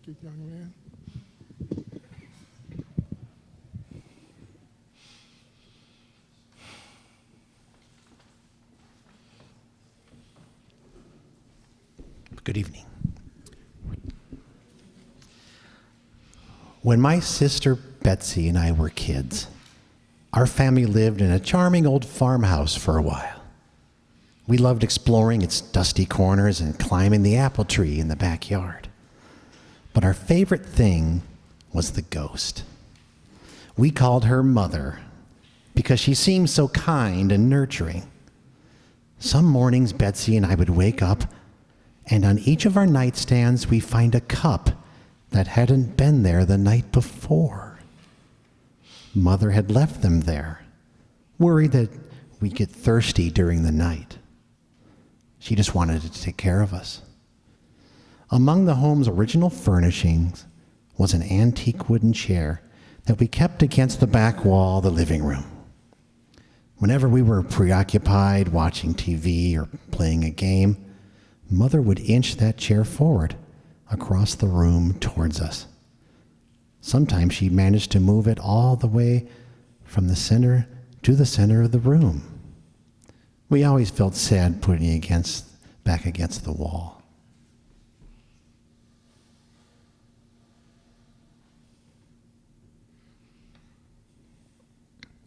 Thank you, young man. Good evening. When my sister Betsy and I were kids, our family lived in a charming old farmhouse for a while. We loved exploring its dusty corners and climbing the apple tree in the backyard. But our favorite thing was the ghost. We called her Mother because she seemed so kind and nurturing. Some mornings, Betsy and I would wake up, and on each of our nightstands, we find a cup that hadn't been there the night before. Mother had left them there, worried that we'd get thirsty during the night. She just wanted to take care of us. Among the home's original furnishings was an antique wooden chair that we kept against the back wall of the living room. Whenever we were preoccupied watching TV or playing a game, Mother would inch that chair forward across the room towards us. Sometimes she managed to move it all the way from the center to the center of the room. We always felt sad putting it back against the wall.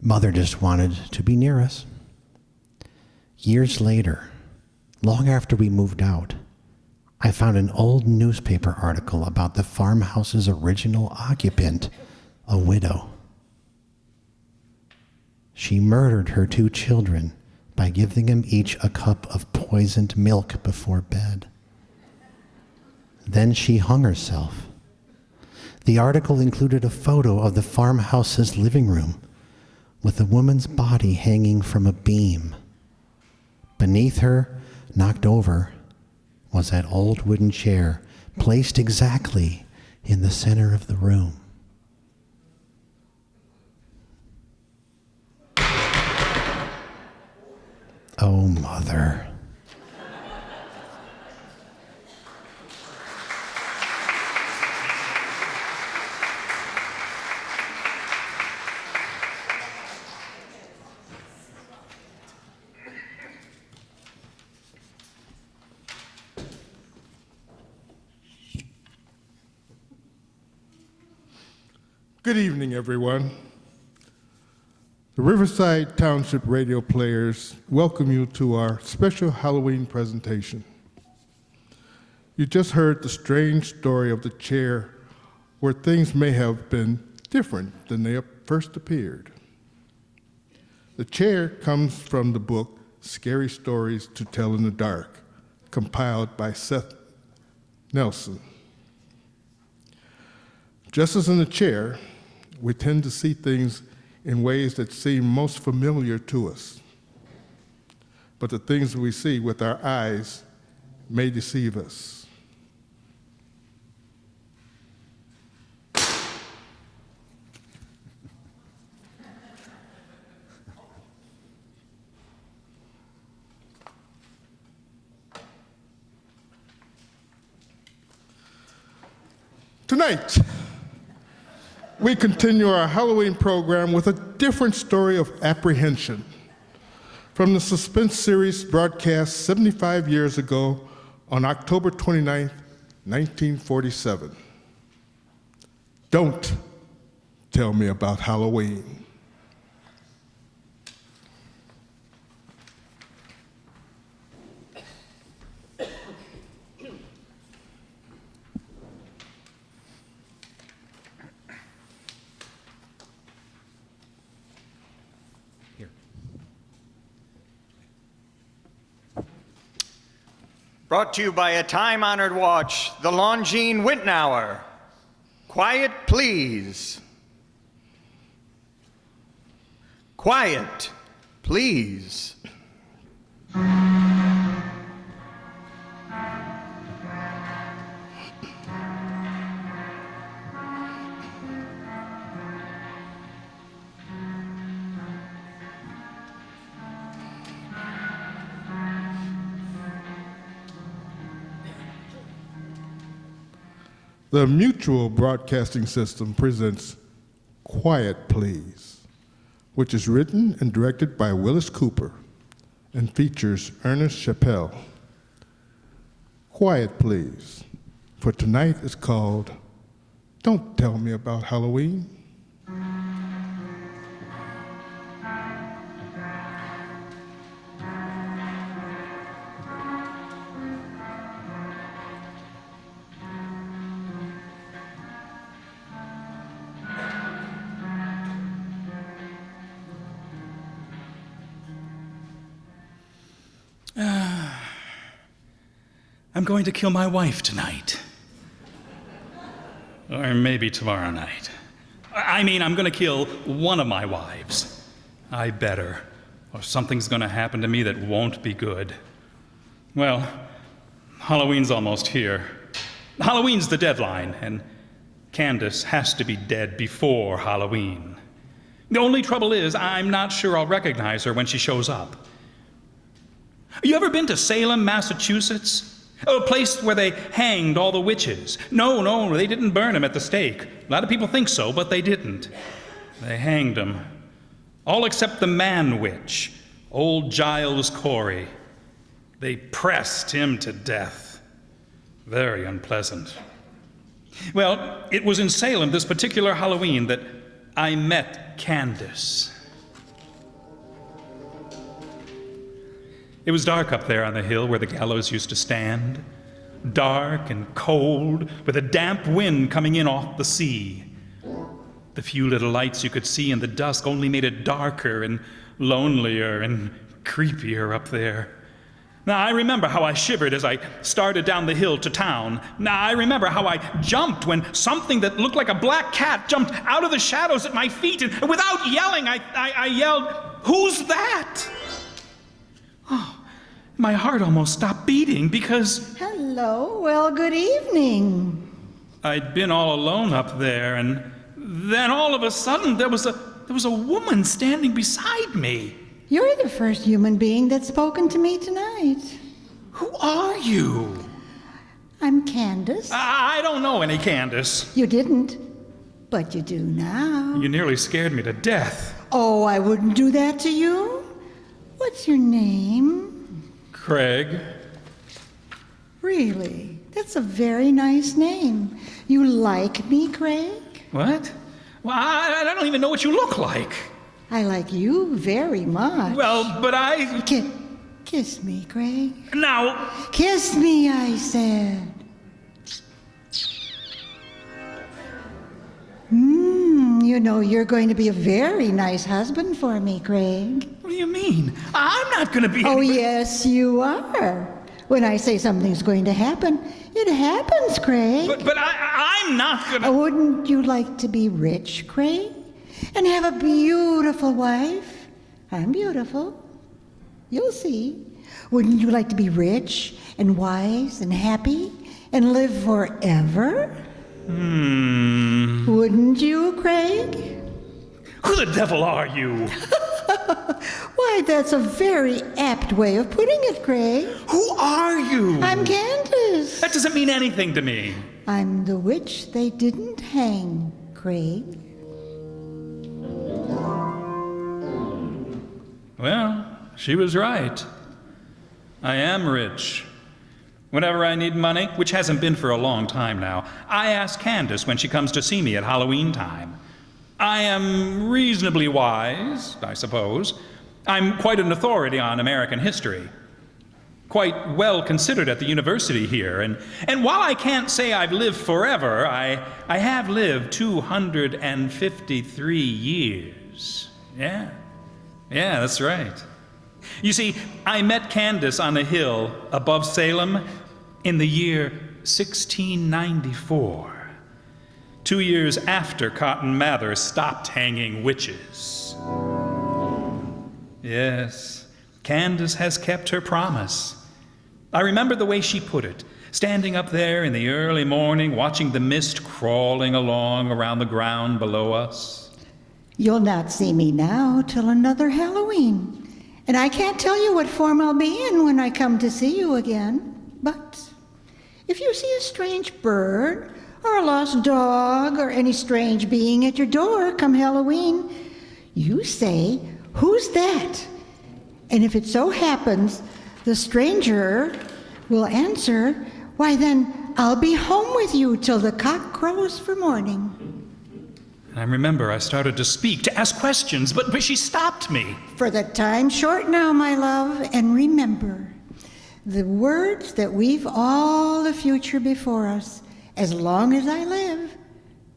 Mother just wanted to be near us. Years later, long after we moved out, I found an old newspaper article about the farmhouse's original occupant, a widow. She murdered her 2 children by giving them each a cup of poisoned milk before bed. Then she hung herself. The article included a photo of the farmhouse's living room with the woman's body hanging from a beam. Beneath her, knocked over, was that old wooden chair placed exactly in the center of the room. Oh, Mother. Good evening, everyone. The Riverside Township radio players welcome you to our special Halloween presentation. You just heard the strange story of the chair where things may have been different than they first appeared. The chair comes from the book Scary Stories to Tell in the Dark, compiled by Seth Nelson. Just as in the chair, we tend to see things in ways that seem most familiar to us. But the things we see with our eyes may deceive us. Tonight, we continue our Halloween program with a different story of apprehension from the suspense series broadcast 75 years ago on October 29th, 1947. Don't tell me about Halloween. Brought to you by a time-honored watch, the Longines Wintnauer. Quiet, please. Quiet, please. The Mutual Broadcasting System presents Quiet Please, which is written and directed by Willis Cooper and features Ernest Chappell. Quiet Please, for tonight is called Don't Tell Me About Halloween. I'm going to kill my wife tonight. Or maybe tomorrow night. I mean, I'm going to kill one of my wives. I better, or something's going to happen to me that won't be good. Well, Halloween's almost here. Halloween's the deadline, and Candace has to be dead before Halloween. The only trouble is, I'm not sure I'll recognize her when she shows up. You ever been to Salem, Massachusetts? A place where they hanged all the witches. No, they didn't burn them at the stake. A lot of people think so, but they didn't. They hanged them. All except the man-witch, old Giles Corey. They pressed him to death. Very unpleasant. Well, it was in Salem this particular Halloween that I met Candace. It was dark up there on the hill where the gallows used to stand. Dark and cold, with a damp wind coming in off the sea. The few little lights you could see in the dusk only made it darker and lonelier and creepier up there. Now, I remember how I shivered as I started down the hill to town. Now, I remember how I jumped when something that looked like a black cat jumped out of the shadows at my feet, and without yelling, I yelled, "Who's that?" Oh, my heart almost stopped beating because Hello, well, good evening. I'd been all alone up there, and then all of a sudden there was a woman standing beside me. You're the first human being that's spoken to me tonight. Who are you? I'm Candace. I don't know any Candace. You didn't, but you do now. You nearly scared me to death. Oh, I wouldn't do that to you. What's your name? Craig. Really? That's a very nice name. You like me, Craig? What? Well, I don't even know what you look like. I like you very much. Well, but I... Kiss me, Craig. Now... Kiss me, I said. You know, you're going to be a very nice husband for me, Craig. What do you mean? I'm not going to be... Oh, yes, you are. When I say something's going to happen, it happens, Craig. But I'm not going to... Wouldn't you like to be rich, Craig? And have a beautiful wife? I'm beautiful. You'll see. Wouldn't you like to be rich and wise and happy and live forever? Wouldn't you, Craig? Who the devil are you? Why, that's a very apt way of putting it, Craig. Who are you? I'm Candace. That doesn't mean anything to me. I'm the witch they didn't hang, Craig. Well, she was right. I am rich. Whenever I need money, which hasn't been for a long time now, I ask Candace when she comes to see me at Halloween time. I am reasonably wise, I suppose. I'm quite an authority on American history. Quite well considered at the university here. And while I can't say I've lived forever, I have lived 253 years. Yeah, that's right. You see, I met Candace on a hill above Salem in the year 1694. 2 years after Cotton Mather stopped hanging witches. Yes, Candace has kept her promise. I remember the way she put it, standing up there in the early morning, watching the mist crawling along around the ground below us. You'll not see me now till another Halloween. And I can't tell you what form I'll be in when I come to see you again. But if you see a strange bird or a lost dog, or any strange being at your door come Halloween, you say, "Who's that?" And if it so happens the stranger will answer, "Why then, I'll be home with you till the cock crows for morning." And I remember I started to speak, to ask questions, but she stopped me. For the time's short now, my love, and remember, the words that we've all the future before us. As long as I live,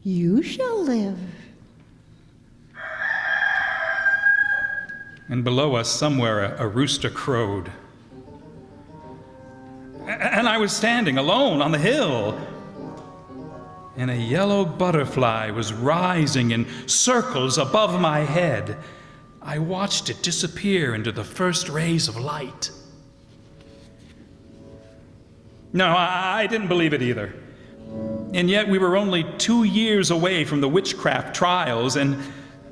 you shall live. And below us, somewhere, a rooster crowed. And I was standing alone on the hill, and a yellow butterfly was rising in circles above my head. I watched it disappear into the first rays of light. No, I didn't believe it either. And yet we were only 2 years away from the witchcraft trials, and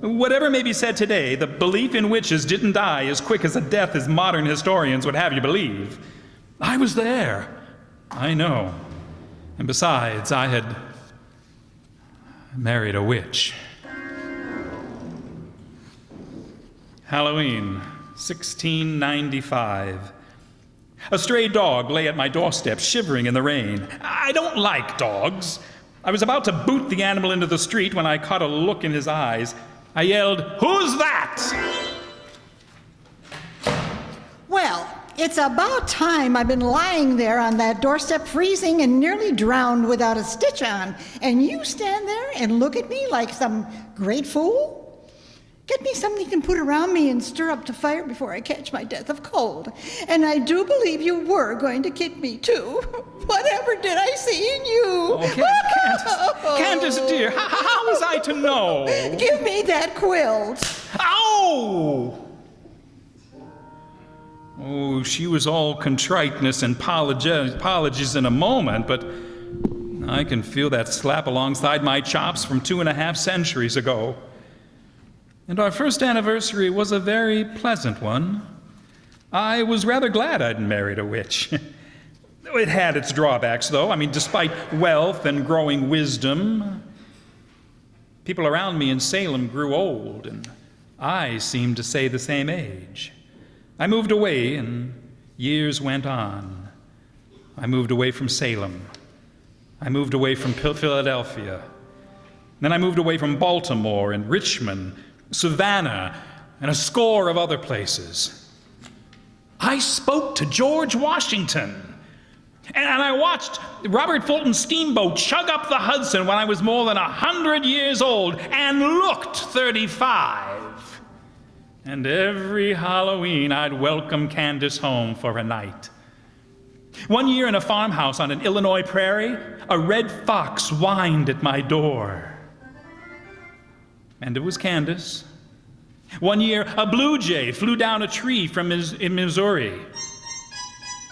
whatever may be said today, the belief in witches didn't die as quick as a death as modern historians would have you believe. I was there. I know. And besides, I had married a witch. Halloween, 1695. A stray dog lay at my doorstep, shivering in the rain. I don't like dogs. I was about to boot the animal into the street when I caught a look in his eyes. I yelled, "Who's that?" Well, it's about time. I've been lying there on that doorstep freezing and nearly drowned without a stitch on. And you stand there and look at me like some great fool? Get me something you can put around me and stir up the fire before I catch my death of cold. And I do believe you were going to kick me, too. Whatever did I see in you? Oh, Candace, dear, how was I to know? Give me that quilt. Ow! Oh, she was all contriteness and apologies in a moment, but I can feel that slap alongside my chops from 2.5 centuries ago. And our first anniversary was a very pleasant one. I was rather glad I'd married a witch. It had its drawbacks, though. I mean, despite wealth and growing wisdom, people around me in Salem grew old, and I seemed to stay the same age. I moved away, and years went on. I moved away from Salem. I moved away from Philadelphia. Then I moved away from Baltimore and Richmond, Savannah, and a score of other places. I spoke to George Washington, and I watched Robert Fulton's steamboat chug up the Hudson when I was more than 100 years old and looked 35. And every Halloween, I'd welcome Candace home for a night. One year in a farmhouse on an Illinois prairie, a red fox whined at my door. And it was Candace. One year, a blue jay flew down a tree in Missouri.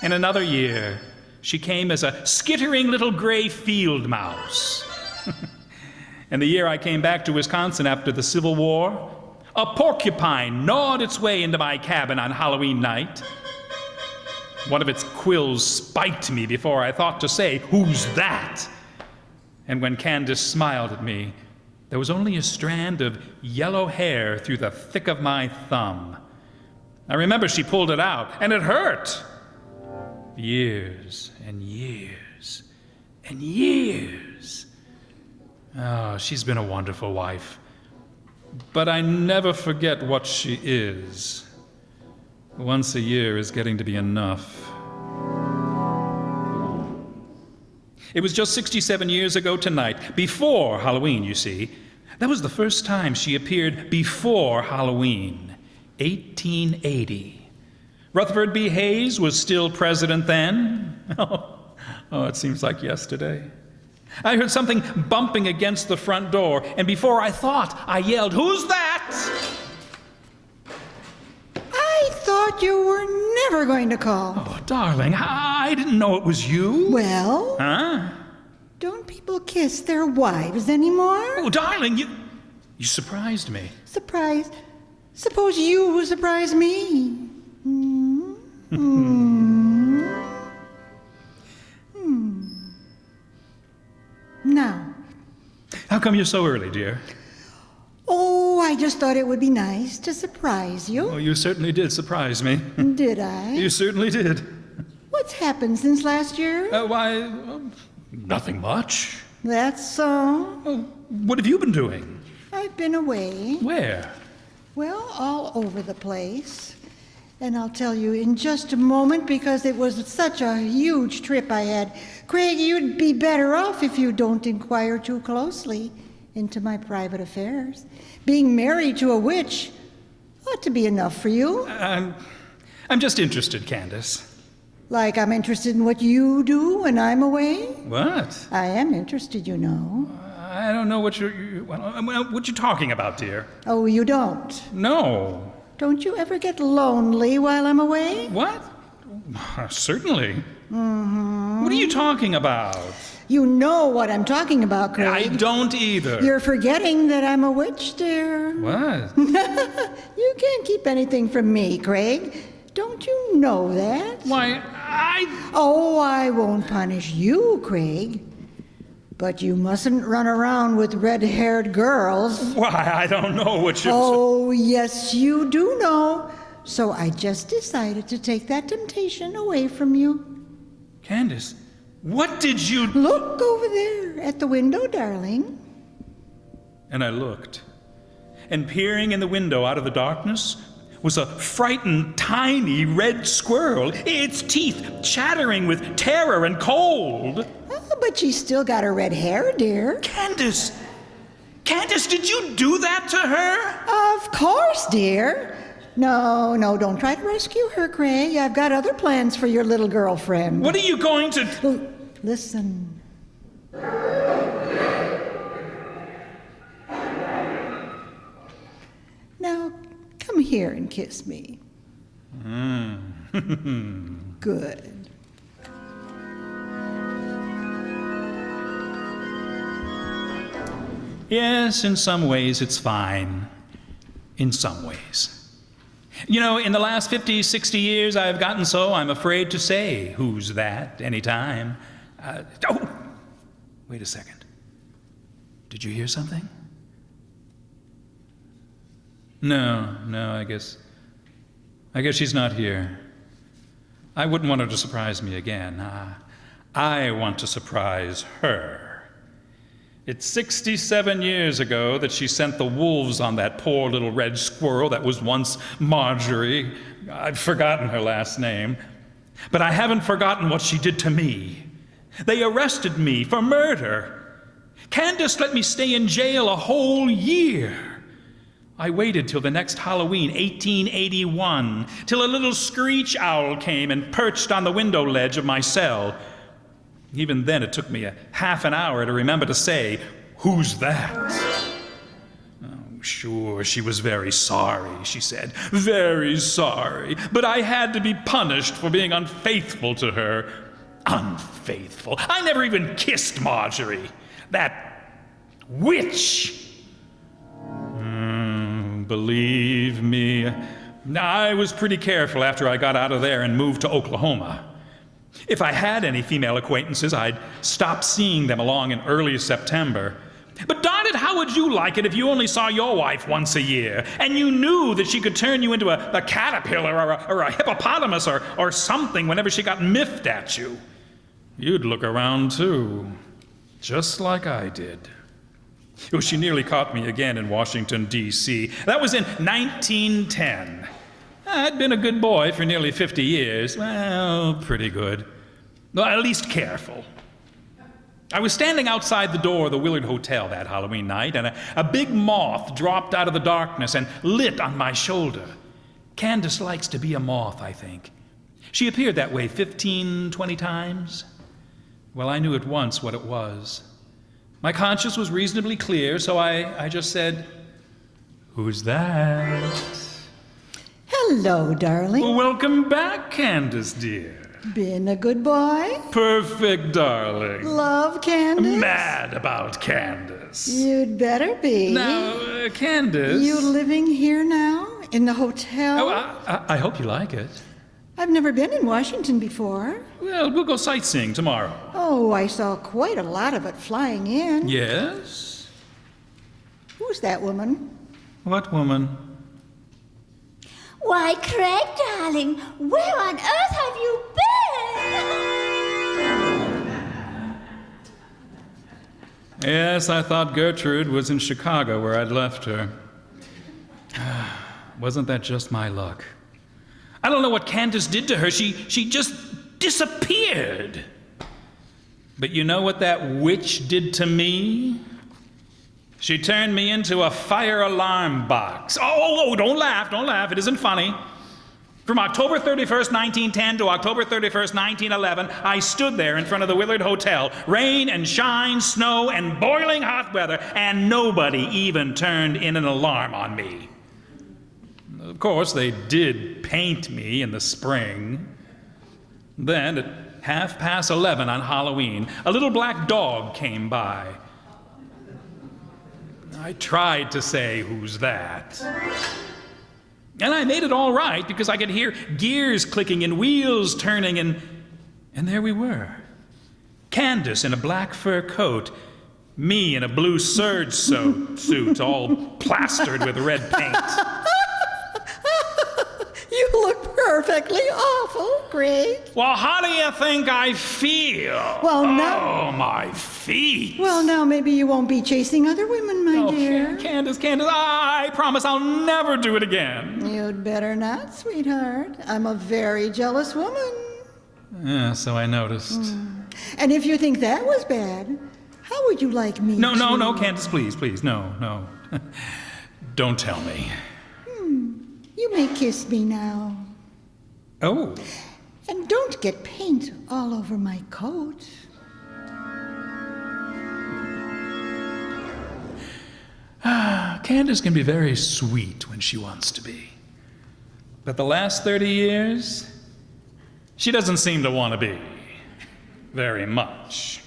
And another year, she came as a skittering little gray field mouse. And the year I came back to Wisconsin after the Civil War, a porcupine gnawed its way into my cabin on Halloween night. One of its quills spiked me before I thought to say, "Who's that?" And when Candace smiled at me, there was only a strand of yellow hair through the thick of my thumb. I remember she pulled it out, and it hurt. Years and years and years. Oh, she's been a wonderful wife. But I never forget what she is. Once a year is getting to be enough. It was just 67 years ago tonight, before Halloween, you see. That was the first time she appeared before Halloween, 1880. Rutherford B. Hayes was still president then. Oh, it seems like yesterday. I heard something bumping against the front door, and before I thought, I yelled, "Who's that?" I thought you were never going to call. Oh, darling, I didn't know it was you. Well, Huh? don't people kiss their wives anymore? Oh, darling, you surprised me. Surprise. Suppose you surprise me. Hmm? Hmm. Hmm. Now. How come you're so early, dear? Oh, I just thought it would be nice to surprise Oh, you. you certainly did surprise me. Did I? You certainly did. What's happened since last year? Nothing much. That's so. Oh, what have you been doing? I've been away. Where? Well, all over the place. And I'll tell you in just a moment because it was such a huge trip I had. Craig, you'd be better off if you don't inquire too closely into my private affairs. Being married to a witch ought to be enough for you. I'm just interested, Candace. Like I'm interested in what you do when I'm away? What? I am interested, you know. I don't know what what you're talking about, dear. Oh, you don't? No. Don't you ever get lonely while I'm away? What? Certainly. What are you talking about? You know what I'm talking about, Craig. I don't either. You're forgetting that I'm a witch, dear. What? You can't keep anything from me, Craig. Don't you know that? Why, Oh, I won't punish you, Craig. But you mustn't run around with red-haired girls. Why, I don't know what you're... Oh, yes, you do know. So I just decided to take that temptation away from you. Candace, what did you... Look over there at the window, darling. And I looked. And peering in the window out of the darkness was a frightened, tiny red squirrel, its teeth chattering with terror and cold. Oh, but she's still got her red hair, dear. Candace, did you do that to her? Of course, dear. No, don't try to rescue her, Craig. I've got other plans for your little girlfriend. What are you going to... Listen. Now, come here and kiss me. Good. Yes, in some ways it's fine. In some ways. You know, in the last 50, 60 years, I've gotten so I'm afraid to say, who's that, anytime. Oh! Wait a second. Did you hear something? No, I guess she's not here. I wouldn't want her to surprise me again. I want to surprise her. It's 67 years ago that she sent the wolves on that poor little red squirrel that was once Marjorie. I've forgotten her last name. But I haven't forgotten what she did to me. They arrested me for murder. Candace let me stay in jail a whole year. I waited till the next Halloween, 1881, till a little screech owl came and perched on the window ledge of my cell. Even then, it took me a half an hour to remember to say, who's that? Oh, sure, she was very sorry, she said. Very sorry. But I had to be punished for being unfaithful to her. Unfaithful. I never even kissed Marjorie. That witch. Believe me, I was pretty careful after I got out of there and moved to Oklahoma. If I had any female acquaintances, I'd stop seeing them along in early September. But darn it, how would you like it if you only saw your wife once a year, and you knew that she could turn you into a caterpillar or a hippopotamus or something whenever she got miffed at you? You'd look around too, just like I did. Oh, she nearly caught me again in Washington, D.C. That was in 1910. I'd been a good boy for nearly 50 years. Well, pretty good. Well, at least careful. I was standing outside the door of the Willard Hotel that Halloween night, and a big moth dropped out of the darkness and lit on my shoulder. Candace likes to be a moth, I think. She appeared that way 15, 20 times. Well, I knew at once what it was. My conscience was reasonably clear, so I just said, "Who's that?" Hello, darling. Welcome back, Candace, dear. Been a good boy? Perfect, darling. Love Candace? Mad about Candace. You'd better be. Now, Candace... You living here now? In the hotel? Oh, I hope you like it. I've never been in Washington before. Well, we'll go sightseeing tomorrow. Oh, I saw quite a lot of it flying in. Yes? Who's that woman? What woman? Why, Craig, darling, where on earth have you been? Yes, I thought Gertrude was in Chicago where I'd left her. Wasn't that just my luck? I don't know what Candace did to her. She just disappeared. But you know what that witch did to me? She turned me into a fire alarm box. Oh, don't laugh, don't laugh. It isn't funny. From October 31st, 1910 to October 31st, 1911, I stood there in front of the Willard Hotel, rain and shine, snow and boiling hot weather, and nobody even turned in an alarm on me. Of course, they did paint me in the spring. Then, at 11:30 on Halloween, a little black dog came by. I tried to say, "Who's that?" And I made it all right because I could hear gears clicking and wheels turning, and there we were. Candace in a black fur coat, me in a blue serge suit, all plastered with red paint. You look perfectly awful, Craig. Well, how do you think I feel? Well, now- Oh, my feet. Well, now maybe you won't be chasing other women, my Oh, dear. Candace, I promise I'll never do it again. You'd better not, sweetheart. I'm a very jealous woman. Yeah, so I noticed. And if you think that was bad, how would you like me No, to... Candace, please, no. Don't tell me. You may kiss me now. Oh. And don't get paint all over my coat. Candace can be very sweet when she wants to be. But the last 30 years, she doesn't seem to want to be very much.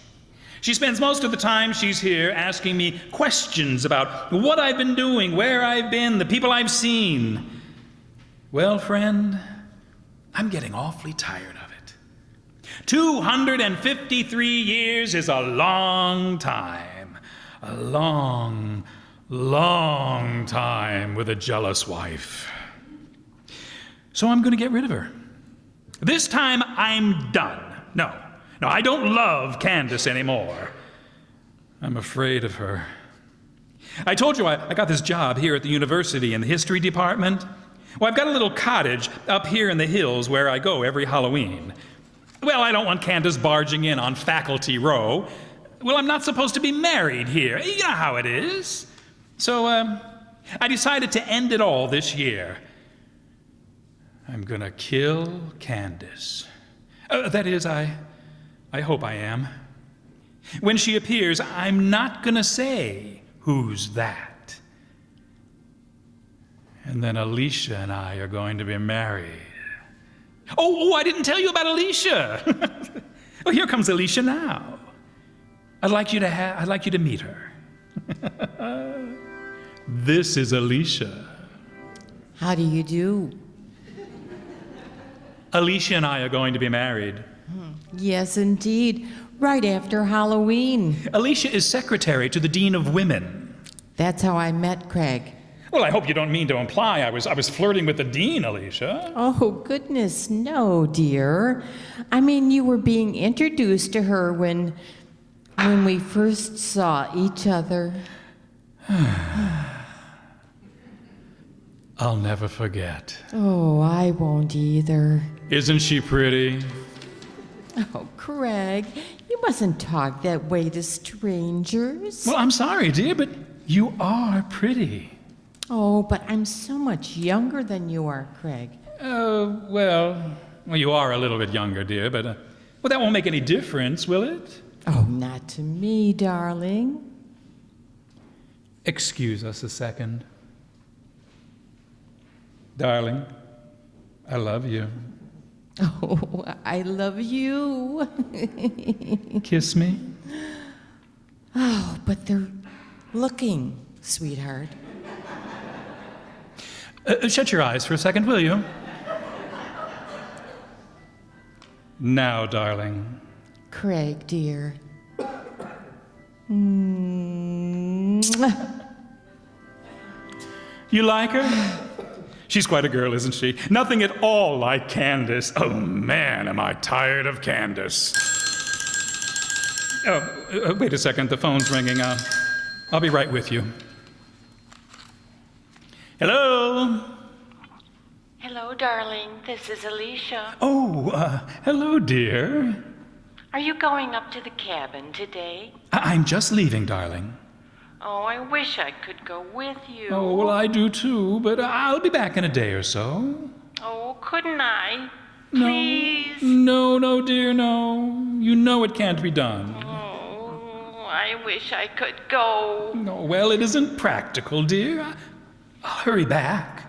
She spends most of the time she's here asking me questions about what I've been doing, where I've been, the people I've seen. Well, friend, I'm getting awfully tired of it. 253 years is a long time. A long time with a jealous wife. So I'm going to get rid of her. This time I'm done. No, I don't love Candace anymore. I'm afraid of her. I told you I got this job here at the university in the history department. Well, I've got a little cottage up here in the hills where I go every Halloween. Well, I don't want Candace barging in on Faculty Row. Well, I'm not supposed to be married here. You know how it is. So, I decided to end it all this year. I'm gonna kill Candace. That is, I hope I am. When she appears, I'm not gonna say, "Who's that?" And then Alicia and I are going to be married. Oh, I didn't tell you about Alicia. Well, here comes Alicia now. I'd like you to meet her. This is Alicia. How do you do? Alicia and I are going to be married. Yes, indeed. Right after Halloween. Alicia is secretary to the Dean of Women. That's how I met Craig. Well, I hope you don't mean to imply I was flirting with the dean, Alicia. Oh, goodness, no, dear. I mean, you were being introduced to her when we first saw each other. I'll never forget. Oh, I won't either. Isn't she pretty? Oh, Craig, you mustn't talk that way to strangers. Well, I'm sorry, dear, but you are pretty. Oh, but I'm so much younger than you are, Craig. Well, you are a little bit younger, dear, but that won't make any difference, will it? Oh, not to me, darling. Excuse us a second. Darling, I love you. Oh, I love you. Kiss me. Oh, but they're looking, sweetheart. Shut your eyes for a second, will you? Now, darling. Craig, dear. Mwah. You like her? She's quite a girl, isn't she? Nothing at all like Candace. Oh, man, am I tired of Candace. Oh, wait a second. The phone's ringing. I'll be right with you. Hello? Hello, darling. This is Alicia. Oh, hello, dear. Are you going up to the cabin today? I'm just leaving, darling. Oh, I wish I could go with you. Oh, well, I do too, but I'll be back in a day or so. Oh, couldn't I? Please? No, dear, no. You know it can't be done. Oh, I wish I could go. No, well, it isn't practical, dear. I'll hurry back.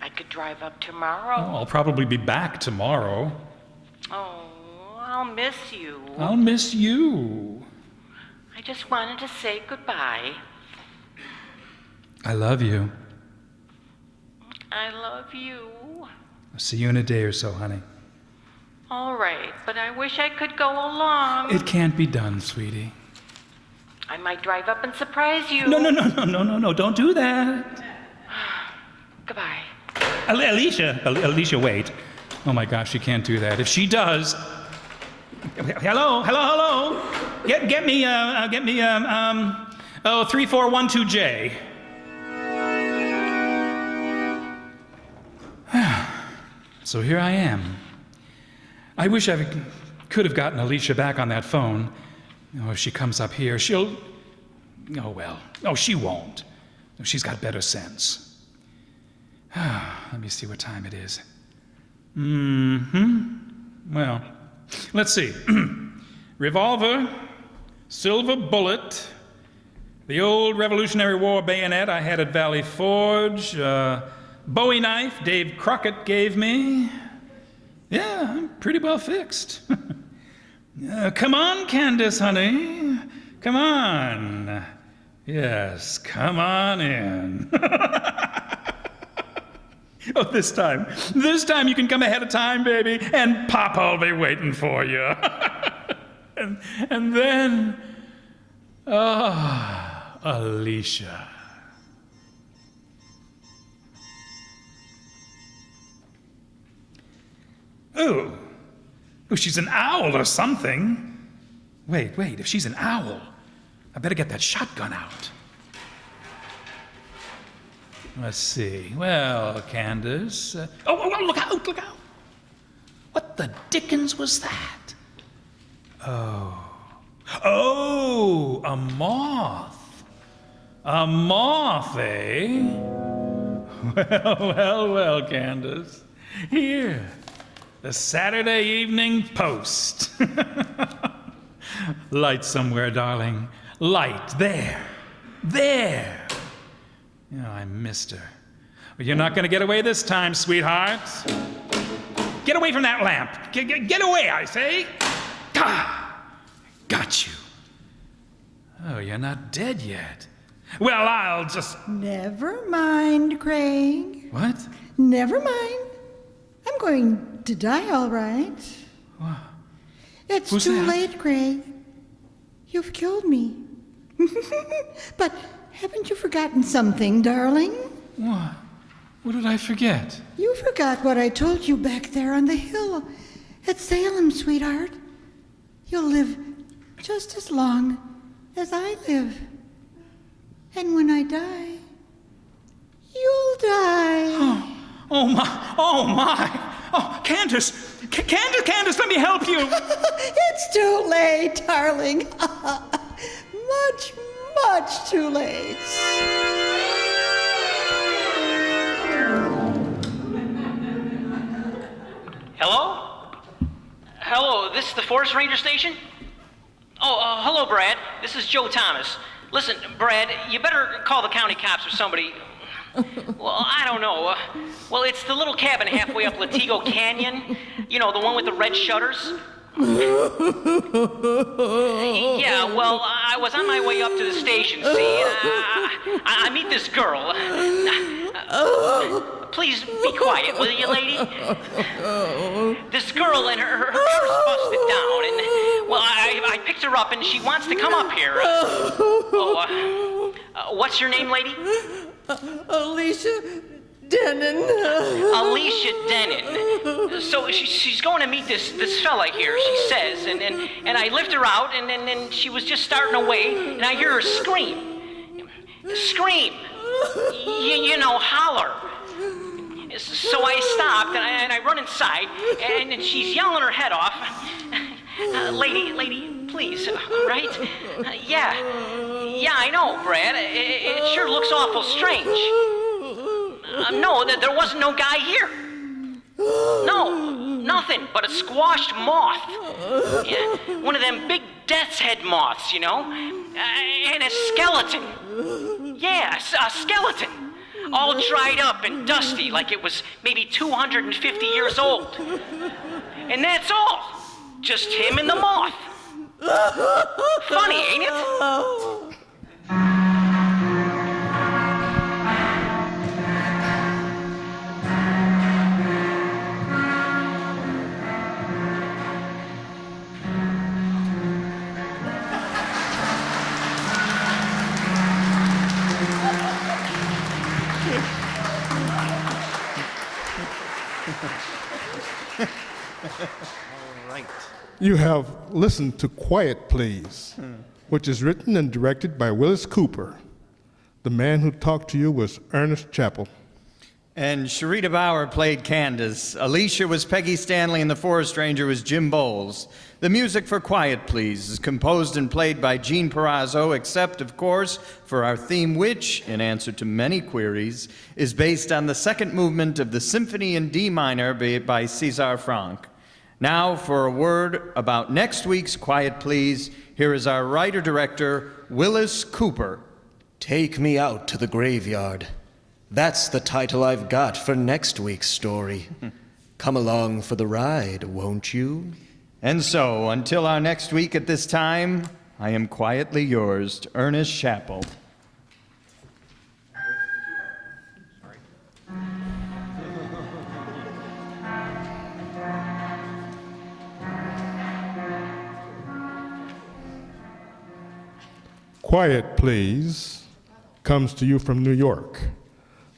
I could drive up tomorrow. Oh, I'll probably be back tomorrow. Oh, I'll miss you. I'll miss you. I just wanted to say goodbye. I love you. I love you. I'll see you in a day or so, honey. All right, but I wish I could go along. It can't be done, sweetie. I might drive up and surprise you. No, don't do that. Goodbye. Alicia, wait. Oh my gosh, she can't do that. If she does... Hello. Get me 3412J. So here I am. I wish I could have gotten Alicia back on that phone. Oh, if she comes up here, she'll... Oh, well. Oh, she won't. She's got better sense. Let me see what time it is. Well, let's see. Revolver, silver bullet, the old Revolutionary War bayonet I had at Valley Forge, Bowie knife Dave Crockett gave me. Yeah, I'm pretty well fixed. Come on, Candace, honey. Come on. Yes, come on in. Oh, this time you can come ahead of time, baby, and Papa'll be waiting for you. and then, Alicia. Oh, she's an owl or something. Wait, if she's an owl, I better get that shotgun out. Let's see. Well, Candace. Oh, look out! What the dickens was that? Oh, a moth. A moth, eh? Well, Candace. Here, the Saturday Evening Post. Light somewhere, darling. Light. There. Oh, I missed her. But you're not going to get away this time, sweetheart. Get away from that lamp. Get away, I say. Got you. Oh, you're not dead yet. Well, I'll just... Never mind, Craig. What? Never mind. I'm going to die, all right. What? It's Who's too that? late, Craig. You've killed me. But haven't you forgotten something, darling? What? What did I forget? You forgot what I told you back there on the hill at Salem, sweetheart. You'll live just as long as I live. And when I die, you'll die. Oh my! Oh, Candace, let me help you. It's too late, darling. Much too late. Hello, this is the Forest Ranger Station? Oh, hello, Brad. This is Joe Thomas. Listen, Brad, you better call the county cops or somebody. Well, I don't know. Well, it's the little cabin halfway up Latigo Canyon. You know, the one with the red shutters. Yeah, well, I was on my way up to the station, see? I meet this girl. please be quiet, will you, lady? This girl and her car's busted down, and, well, I picked her up, and she wants to come up here. What's your name, lady? Alicia Denon. Alicia Denon. So she's going to meet this fella here, she says, and I lift her out, and she was just starting away, and I hear her scream. Scream! You know, holler. So I stopped, and I run inside, and she's yelling her head off. Lady, please, all right? Yeah, I know, Brad. It sure looks awful strange. No, there wasn't no guy here. No, nothing but a squashed moth. Yeah, one of them big death's head moths, you know? And a skeleton. Yeah, a skeleton. All dried up and dusty, like it was maybe 250 years old. And that's all. Just him and the moth. Funny, ain't it? You have listened to Quiet Please, which is written and directed by Willis Cooper. The man who talked to you was Ernest Chappell. And Sharita Bauer played Candace. Alicia was Peggy Stanley, and the Forest Ranger was Jim Bowles. The music for Quiet Please is composed and played by Gene Perazzo, except, of course, for our theme, which, in answer to many queries, is based on the second movement of the Symphony in D minor by César Franck. Now, for a word about next week's Quiet Please, here is our writer-director, Willis Cooper. Take Me Out to the Graveyard. That's the title I've got for next week's story. Come along for the ride, won't you? And so, until our next week at this time, I am quietly yours, Ernest Chappell. Quiet Please comes to you from New York.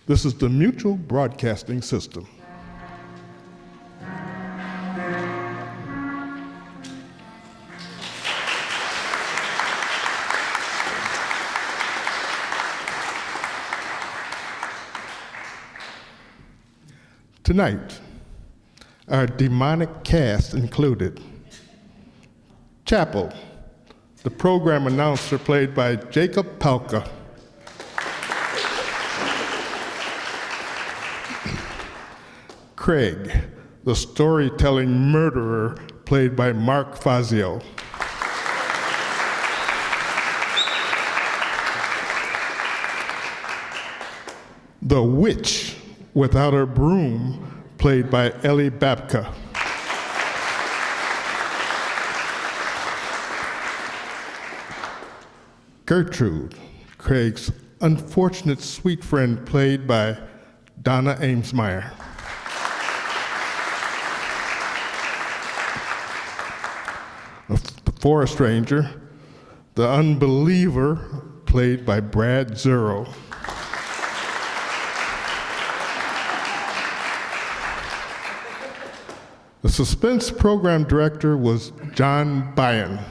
This is the Mutual Broadcasting System. Tonight, our demonic cast included Chappell, the program announcer played by Jacob Palka. Craig, the storytelling murderer played by Mark Fazio. The witch without a broom played by Ellie Babka. Gertrude, Craig's unfortunate sweet friend played by Donna Amesmeyer. The Forest Ranger, the unbeliever played by Brad Zero. The suspense program director was John Byan.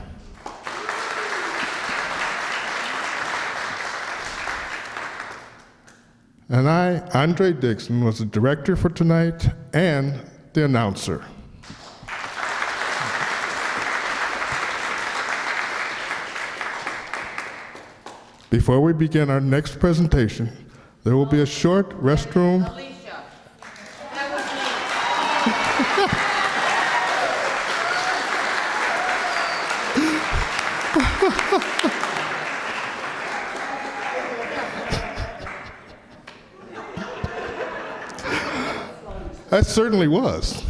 And I, Andre Dixon, was the director for tonight and the announcer. Before we begin our next presentation, there will be a short restroom. Alicia, that was me. That certainly was.